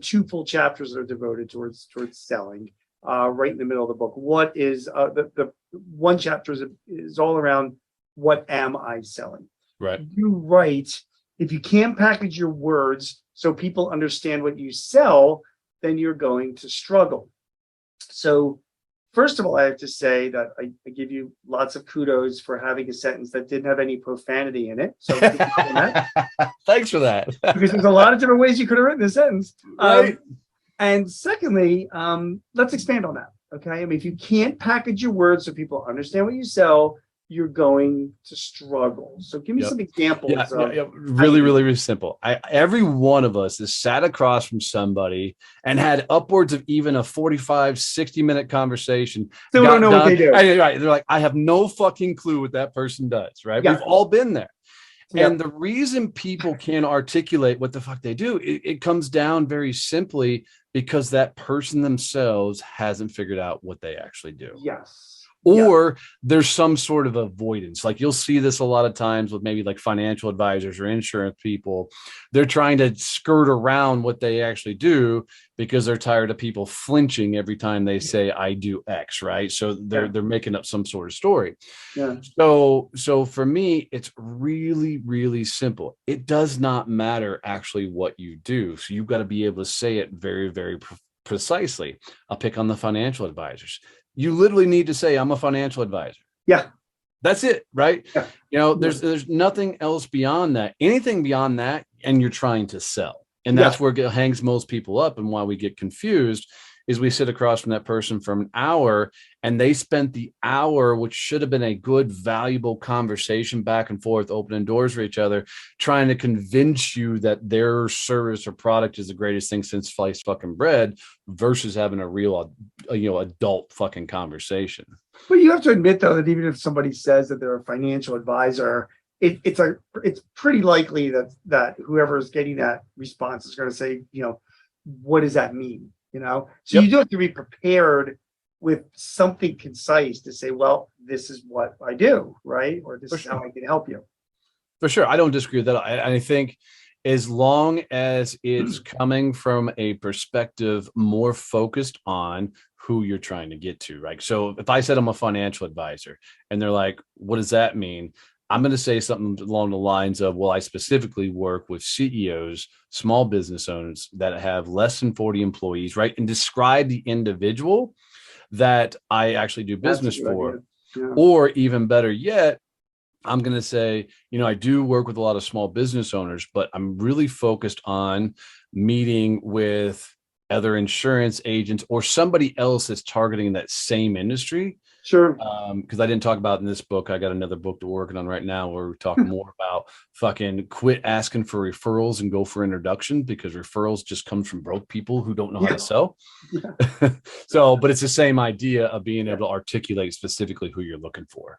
2 full chapters that are devoted towards selling. Right in the middle of the book, what is the one chapter is all around what am I selling? Right. You write, if you can't package your words so people understand what you sell, then you're going to struggle. So first of all, I have to say that I give you lots of kudos for having a sentence that didn't have any profanity in it. So thanks for that. Because there's a lot of different ways you could have written a sentence. Right. And secondly, let's expand on that. Okay. I mean, if you can't package your words so people understand what you sell, you're going to struggle. So give me some examples. Really simple. Every one of us has sat across from somebody and had upwards of even a 45, 60-minute conversation. Still don't know what they do. Right. They're like, I have no fucking clue what that person does. Right. Yeah. We've all been there. And the reason people can't articulate what the fuck they do, it comes down very simply because that person themselves hasn't figured out what they actually do. Yes. Or there's some sort of avoidance. Like you'll see this a lot of times with maybe like financial advisors or insurance people. They're trying to skirt around what they actually do because they're tired of people flinching every time they say, I do X, right? So they're making up some sort of story. Yeah. So for me, it's really, really simple. It does not matter actually what you do. So you've got to be able to say it very, very precisely. I'll pick on the financial advisors. You literally need to say, I'm a financial advisor. Yeah. That's it, right? Yeah. You know, there's nothing else beyond that. Anything beyond that, and you're trying to sell. And that's where it hangs most people up, and why we get confused is we sit across from that person for an hour and they spent the hour, which should have been a good, valuable conversation back and forth, opening doors for each other, trying to convince you that their service or product is the greatest thing since sliced fucking bread, versus having a real, adult fucking conversation. But you have to admit, though, that even if somebody says that they're a financial advisor, it's pretty likely that whoever is getting that response is going to say, what does that mean? So you do have to be prepared with something concise to say, well, this is what I do, right? Or this is how I can help you. For sure. I don't disagree with that. I think as long as it's coming from a perspective more focused on who you're trying to get to, right? So if I said I'm a financial advisor and they're like, what does that mean? I'm going to say something along the lines of, well, I specifically work with CEOs, small business owners that have less than 40 employees, right? And describe the individual that I actually do business for. Yeah. Or even better yet, I'm going to say, I do work with a lot of small business owners, but I'm really focused on meeting with other insurance agents or somebody else that's targeting that same industry. Sure. Because I didn't talk about in this book. I got another book to working on right now where we talk more about fucking quit asking for referrals and go for introduction, because referrals just come from broke people who don't know how to sell. Yeah. But it's the same idea of being able to articulate specifically who you're looking for.